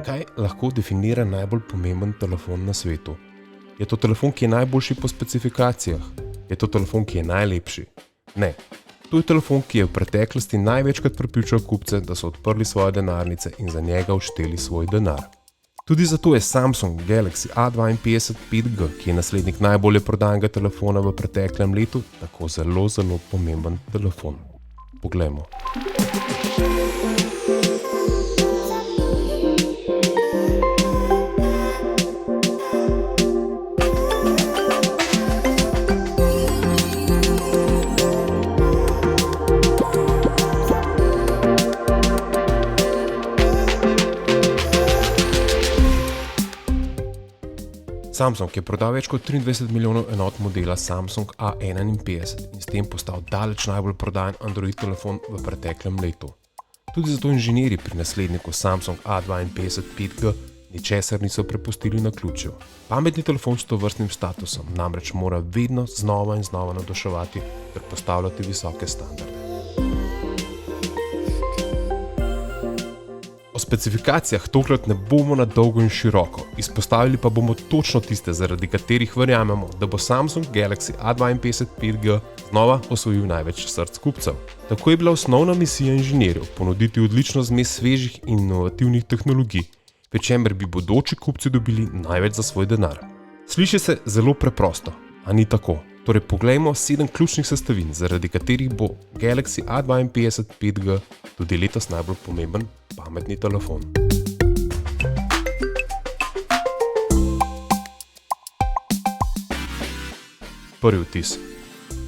Kaj lahko definira najbolj pomemben telefon na svetu? Je to telefon, ki je najboljši po specifikacijah? Je to telefon, ki je najlepši? Ne. To je telefon, ki je v preteklosti največkrat prepričal kupce, da so odprli svoje denarnice in za njega odšteli svoj denar. Tudi zato je Samsung Galaxy A52 5G, ki je naslednik najbolje prodanega telefona v preteklem letu, tako zelo pomemben telefon. Poglejmo. Samsung je prodal več kot 23 milijonov enot modela Samsung A51 in s tem postal daleč najbolj prodajan Android telefon v preteklem letu. Tudi zato inženirji pri nasledniku Samsung A52 5G ničesar niso prepustili naključju. Pametni telefon s tovrstnim statusom namreč mora vedno znova in znova navduševati ter postavljati visoke standarde. O specifikacijah tokrat ne bomo na dolgo in široko, izpostavili pa bomo točno tiste, zaradi katerih verjamemo, da bo Samsung Galaxy A52 5G znova osvojil največ src kupcev. Tako je bila osnovna misija inženirjev ponuditi odlično zmes svežih in inovativnih tehnologij, pri čemer bi bodoči kupci dobili največ za svoj denar. Sliši se zelo preprosto, a ni tako. Torej poglejmo 7 ključnih sestavin, zaradi katerih bo Galaxy A52 5G tudi letos najbolj pomemben pametni telefon. Prvi vtis.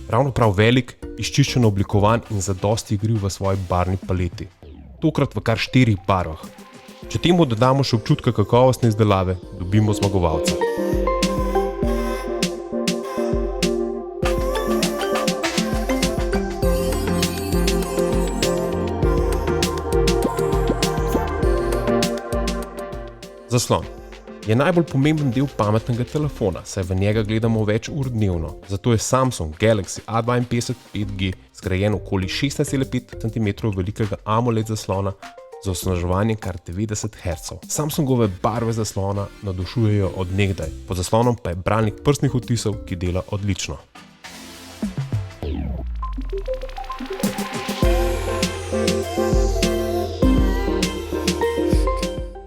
Ravno prav velik, izčiščeno oblikovan in zadosti igriv v svoji barvni paleti. Tokrat v kar 4 barvah. Če temu dodamo še občutka kakovostne izdelave, dobimo zmagovalca. Zaslon je najbolj pomemben del pametnega telefona, saj v njega gledamo več ur dnevno. Zato je Samsung Galaxy A52 5G zgrajen okoli 16,5 cm velikega AMOLED zaslona z osnaževanjem kar 90 Hz. Samsungove barve zaslona navdušujejo od nekdaj, pod zaslonom pa je bralnik prstnih odtisov, ki dela odlično.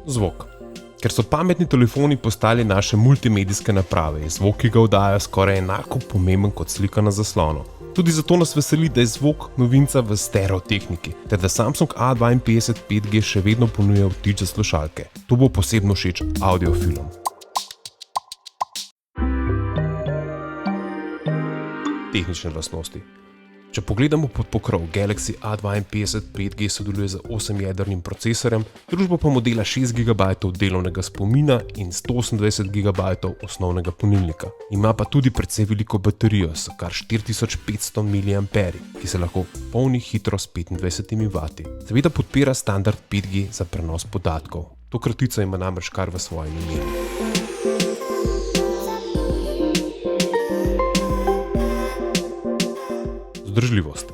Zvok. Ker so pametni telefoni postali naše multimedijske naprave, je zvok, ki ga oddajajo, skoraj enako pomemben kot slika na zaslonu. Tudi zato nas veseli, da je zvok novinca v stereotehniki, ter da Samsung A52 5G še vedno ponuja vtič za slušalke. To bo posebno všeč audiofilom. Tehnične lastnosti. Če pogledamo pod pokrov, Galaxy A52 5G sodeluje z 8-jedrnim procesorjem, družba pa modela 6 GB delovnega spomina in 128 GB osnovnega polnilnika. Ima pa tudi precej veliko baterijo s kar 4500 mAh, ki se lahko polni hitro s 25 W. Seveda podpira standard 5G za prenos podatkov. To kratica ima namreč kar v svojem imenu. Vzdržljivost.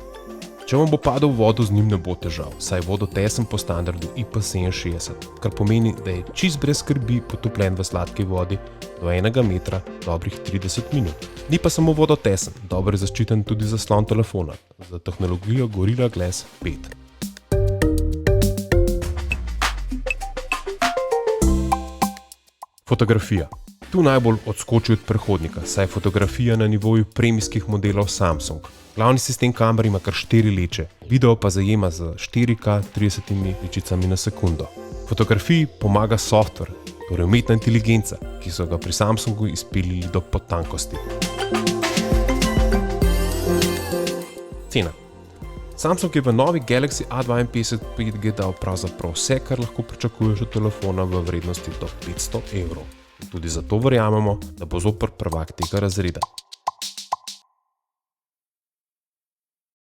Če vam bo padel v vodo, z njim ne bo težav, saj je vodotesen po standardu IP67, kar pomeni, da je čist brez skrbi potopljen v sladki vodi do 1 metra dobrih 30 minut. Ni pa samo vodotesen, dobro je zaščiten tudi zaslon telefona z tehnologijo Gorilla Glass 5. Fotografija. Tu najbolj odskoči od prehodnika, saj je fotografija na nivoju premijskih modelov Samsung. Glavni sistem kamer ima kar 4 leče, video pa zajema z 4K 30 ličicami na sekundo. Fotografiji pomaga software, torej umetna inteligenca, ki so ga pri Samsungu izpilili do potankosti. Cena. Samsung je v novi Galaxy A52 5G dal pravzaprav vse, kar lahko pričakuješ od telefona v vrednosti do 500 €. Tudi zato verjamemo, da bo zoper prvak tega razreda.